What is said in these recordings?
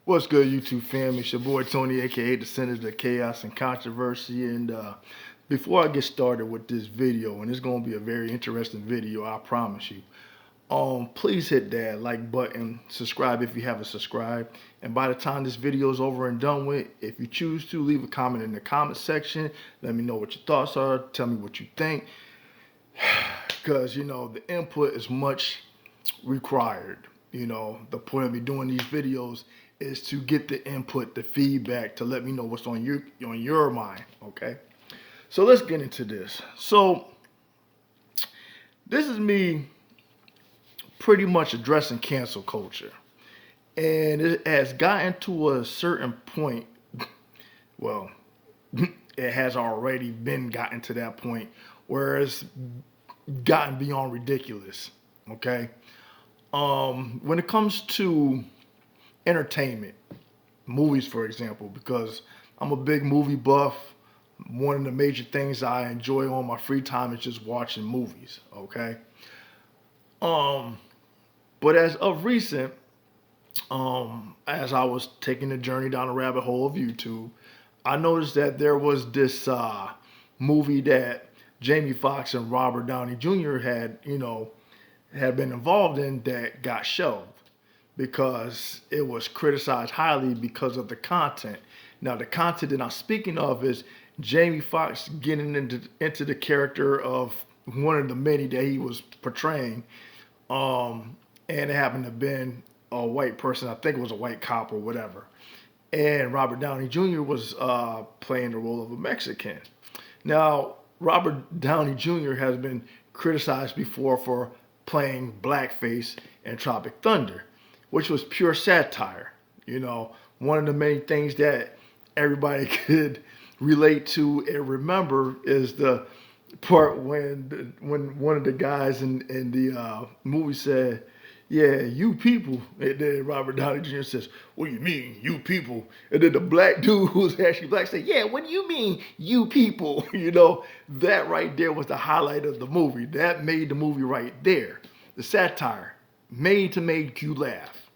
What's good, YouTube fam? It's your boy Tony, aka the Senator of Chaos and Controversy. And before I get started with this video, and it's gonna be a very interesting video, I promise you. Please hit that like button, subscribe if you haven't subscribed, and by the time this video is over and done with, if you choose to, leave a comment in the comment section. Let me know what your thoughts are. Tell me what you think, because the input is much required. The point of me doing these videos is to get the input, the feedback, to let me know what's on your mind. Okay, so let's get into this. So this is me pretty much addressing cancel culture, and it has gotten to a certain point. Well, it has already been gotten to that point where it's gotten beyond ridiculous. Okay, when it comes to entertainment, movies, for example, because I'm a big movie buff. One of the major things I enjoy on my free time is just watching movies. Okay. But as of recent, as I was taking the journey down the rabbit hole of YouTube, I noticed that there was this movie that Jamie Foxx and Robert Downey Jr. had been involved in that got shelved because it was criticized highly because of the content. Now, the content that I'm speaking of is Jamie Foxx getting into the character of one of the many that he was portraying, and it happened to have been a white person. I think it was a white cop or whatever. And Robert Downey Jr. was playing the role of a Mexican. Now, Robert Downey Jr. has been criticized before for playing Blackface in Tropic Thunder, which was pure satire. One of the main things that everybody could relate to and remember is the part when one of the guys in the movie said, "Yeah, you people," and then Robert Downey Jr. says, "What do you mean, you people?" And then the black dude who's actually black said, "Yeah, what do you mean, you people?" That right there was the highlight of the movie. That made the movie right there. The satire made to make you laugh.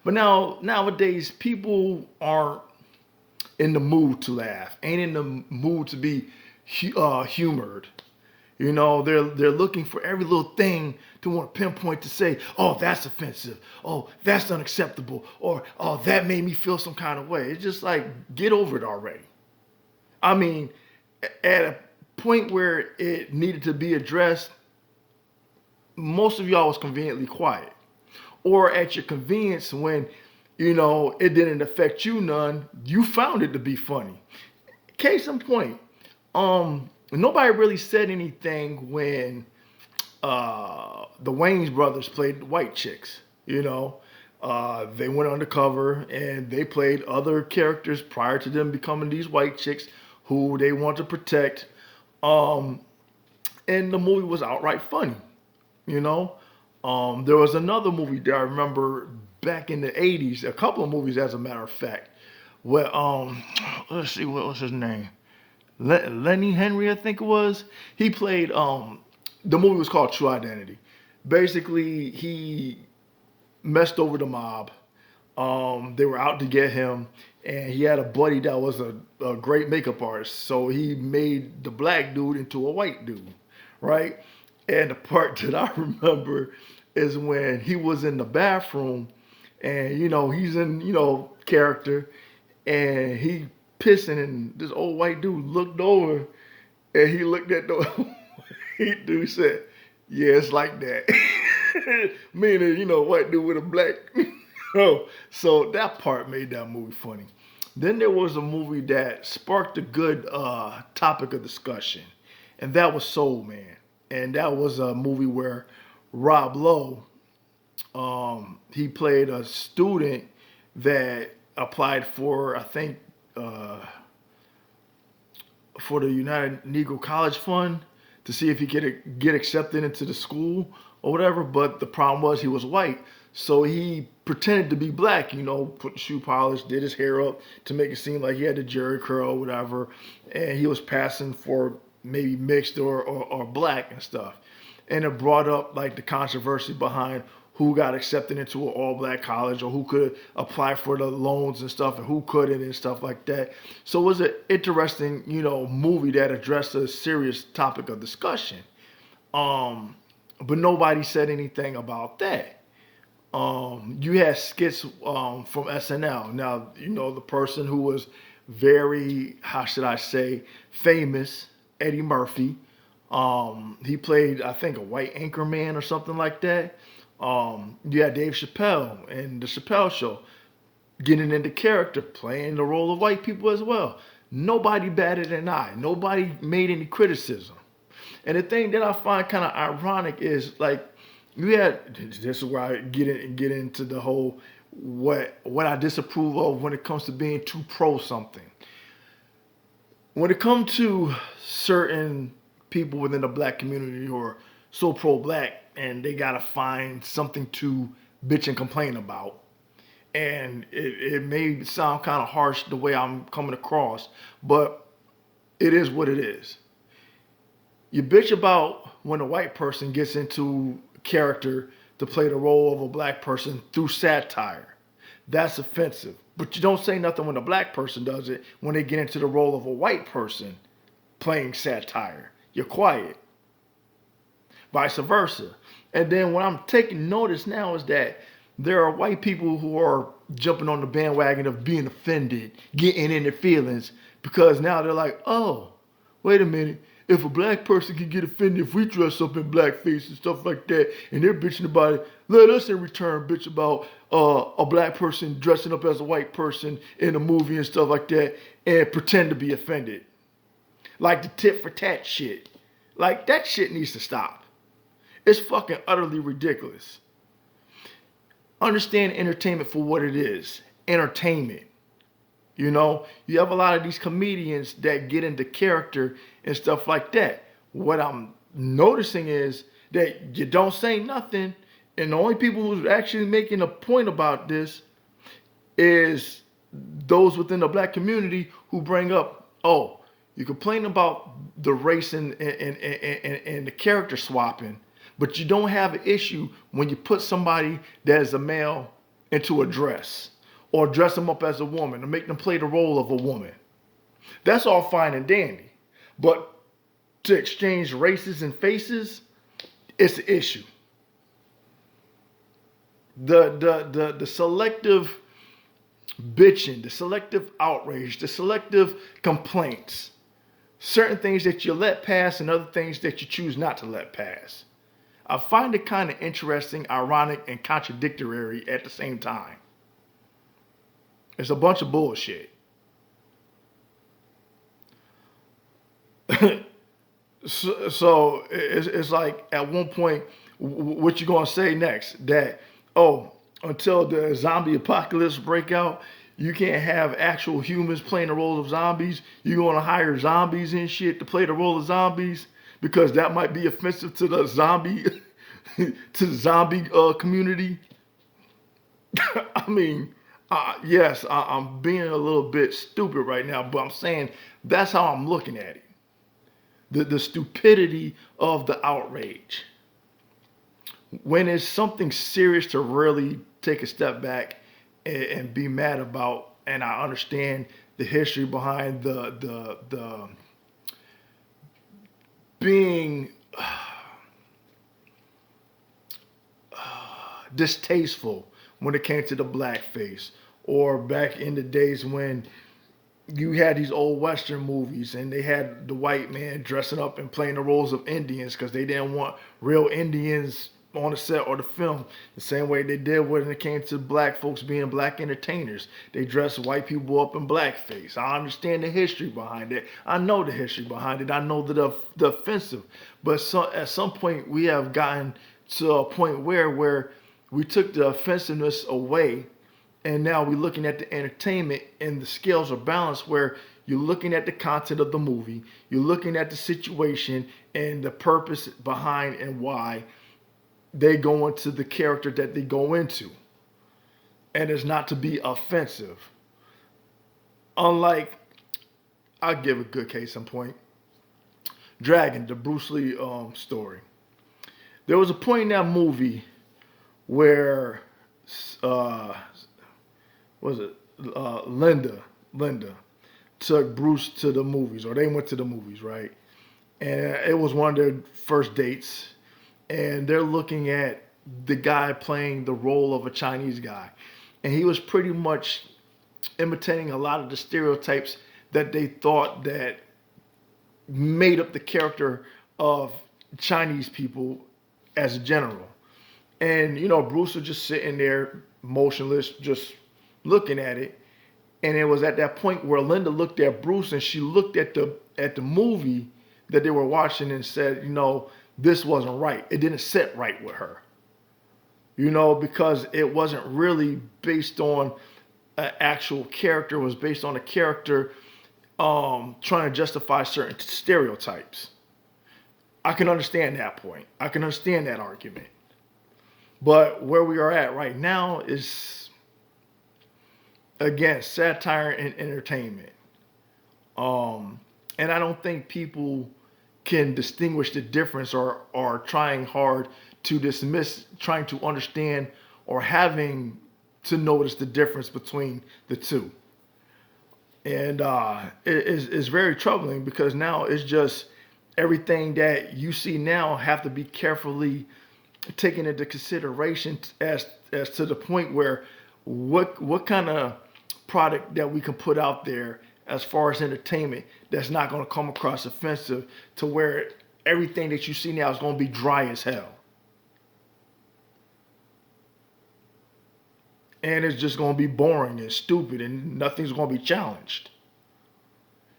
But nowadays, people aren't in the mood to laugh, ain't in the mood to be humored. They're looking for every little thing to want to pinpoint to say, "Oh, that's offensive. Oh, that's unacceptable. Or, oh, that made me feel some kind of way." It's just like, get over it already. I mean, at a point where it needed to be addressed, most of y'all was conveniently quiet. Or at your convenience when, it didn't affect you none, you found it to be funny. Case in point, nobody really said anything when the Wayans brothers played white chicks. They went undercover and they played other characters prior to them becoming these white chicks who they want to protect. And the movie was outright funny. There was another movie that I remember back in the 80s, a couple of movies as a matter of fact, where, let's see, what was his name? Lenny Henry, I think it was. He played, the movie was called True Identity. Basically, he messed over the mob. They were out to get him, and he had a buddy that was a great makeup artist. So he made the black dude into a white dude, right? And the part that I remember is when he was in the bathroom and, he's in, character, and he pissing, and this old white dude looked over and he looked at the white dude, said, "Yeah, it's like that." Meaning, white dude with a black. So that part made that movie funny. Then there was a movie that sparked a good topic of discussion, and that was Soul Man. And that was a movie where Rob Lowe, he played a student that applied for, I think, for the United Negro College Fund to see if he could get accepted into the school or whatever. But the problem was he was white. So he pretended to be black, put the shoe polish, did his hair up to make it seem like he had the jerry curl or whatever. And he was passing for maybe mixed or black and stuff. And it brought up like the controversy behind who got accepted into an all-black college or who could apply for the loans and stuff and who couldn't and stuff like that. So it was an interesting, movie that addressed a serious topic of discussion. But nobody said anything about that. You had skits from SNL. Now, the person who was very, how should I say, famous, Eddie Murphy. He played, I think, a white anchor man or something like that. You had Dave Chappelle and the Chappelle Show getting into character, playing the role of white people as well. Nobody batted an eye. Nobody made any criticism. And the thing that I find kind of ironic is like you had this is where I get into the whole what I disapprove of when it comes to being too pro something. When it comes to certain people within the black community who are so pro-black and they gotta find something to bitch and complain about. And it may sound kind of harsh the way I'm coming across, but it is what it is. You bitch about when a white person gets into character to play the role of a black person through satire. That's offensive. But you don't say nothing when a black person does it when they get into the role of a white person playing satire. You're quiet. Vice versa. And then what I'm taking notice now is that there are white people who are jumping on the bandwagon of being offended, getting in their feelings, because now they're like, oh, wait a minute. If a black person can get offended if we dress up in blackface and stuff like that, and they're bitching about it, let us in return bitch about a black person dressing up as a white person in a movie and stuff like that and pretend to be offended. Like the tit for tat shit. Like that shit needs to stop. It's fucking utterly ridiculous. Understand entertainment for what it is. Entertainment. You have a lot of these comedians that get into character and stuff like that. What I'm noticing is that you don't say nothing, and the only people who's actually making a point about this is those within the black community who bring up, oh, you complain about the race and the character swapping, but you don't have an issue when you put somebody that is a male into a dress or dress them up as a woman or make them play the role of a woman. That's all fine and dandy. But to exchange races and faces, it's an issue. The selective bitching, the selective outrage, the selective complaints, certain things that you let pass and other things that you choose not to let pass. I find it kind of interesting, ironic, and contradictory at the same time. It's a bunch of bullshit. So it's like at one point, what you gonna say next? That, oh, until the zombie apocalypse break out, you can't have actual humans playing the role of zombies. You're gonna hire zombies and shit to play the role of zombies because that might be offensive to the zombie community. I mean, yes, I'm being a little bit stupid right now, but I'm saying that's how I'm looking at it. The stupidity of the outrage. When it's something serious to really take a step back and be mad about, and I understand the history behind the being distasteful when it came to the blackface, or back in the days when you had these old Western movies and they had the white man dressing up and playing the roles of Indians because they didn't want real Indians on the set or the film. The same way they did when it came to black folks being black entertainers. They dressed white people up in blackface. I understand the history behind it. I know the history behind it. I know the offensive. But at some point we have gotten to a point where we took the offensiveness away, and now we're looking at the entertainment and the scales are balanced where you're looking at the content of the movie, you're looking at the situation and the purpose behind and why they go into the character that they go into. And it's not to be offensive. Unlike, I'll give a good case in point, Dragon, the Bruce Lee story. There was a point in that movie where uh, was it Linda took Bruce to the movies, or they went to the movies, right? And it was one of their first dates, and they're looking at the guy playing the role of a Chinese guy, and he was pretty much imitating a lot of the stereotypes that they thought that made up the character of Chinese people as a general. And Bruce was just sitting there motionless, just looking at it. And it was at that point where Linda looked at Bruce, and she looked at the movie that they were watching and said, this wasn't right. It didn't sit right with her. Because it wasn't really based on an actual character. It was based on a character trying to justify certain stereotypes. I can understand that point. I can understand that argument. But where we are at right now is, again, satire and entertainment. And I don't think people can distinguish the difference, or are trying hard to dismiss trying to understand or having to notice the difference between the two. And it's very troubling, because now it's just everything that you see now have to be carefully taken into consideration as to the point where what kind of product that we can put out there as far as entertainment that's not going to come across offensive, to where everything that you see now is going to be dry as hell. And it's just going to be boring and stupid, and nothing's going to be challenged.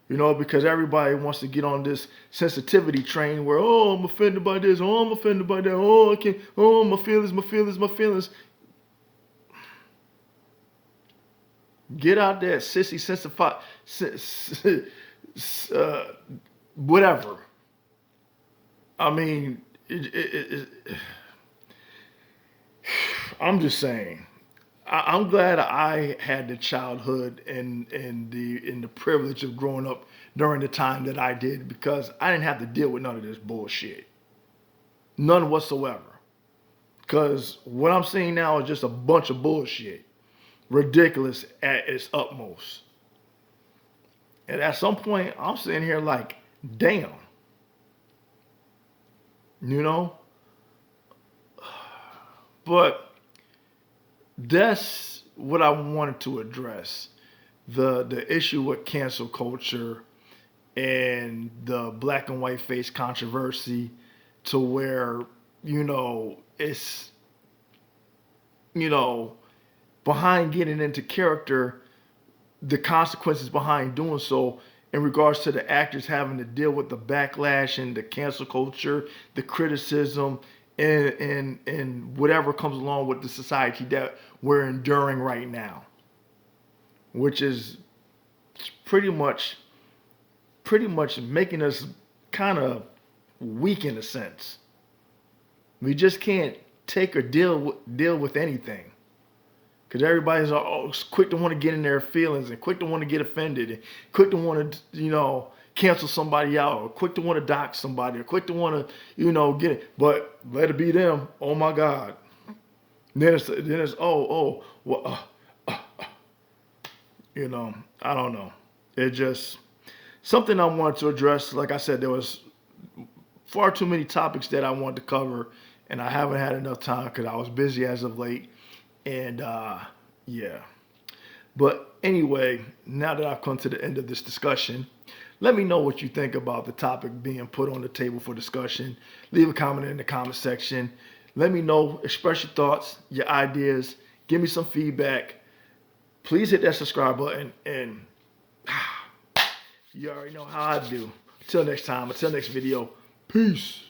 Because everybody wants to get on this sensitivity train where, oh, I'm offended by this, oh, I'm offended by that, oh, I can't, oh, my feelings. Get out there, sissy, whatever. I mean, I'm just saying. I'm glad I had the childhood and the privilege of growing up during the time that I did, because I didn't have to deal with none of this bullshit. None whatsoever. Because what I'm seeing now is just a bunch of bullshit. Ridiculous at its utmost. And at some point, I'm sitting here like, damn. But that's what I wanted to address. The issue with cancel culture and the black and white face controversy, to where, it's, behind getting into character, the consequences behind doing so, in regards to the actors having to deal with the backlash and the cancel culture, the criticism, and whatever comes along with the society that we're enduring right now, which is pretty much making us kind of weak in a sense. We just can't take or deal with anything, because everybody's quick to want to get in their feelings, and quick to want to get offended, and quick to want to cancel somebody out, or quick to want to dox somebody, or quick to want to get it. But let it be them. Oh my God. Then it's well, I don't know. It just something I wanted to address. Like I said, there was far too many topics that I wanted to cover, and I haven't had enough time because I was busy as of late. And yeah. But anyway, now that I've come to the end of this discussion, let me know what you think about the topic being put on the table for discussion. Leave a comment in the comment section. Let me know, express your thoughts, your ideas, give me some feedback. Please hit that subscribe button, and you already know how I do. Until next time, until next video, peace.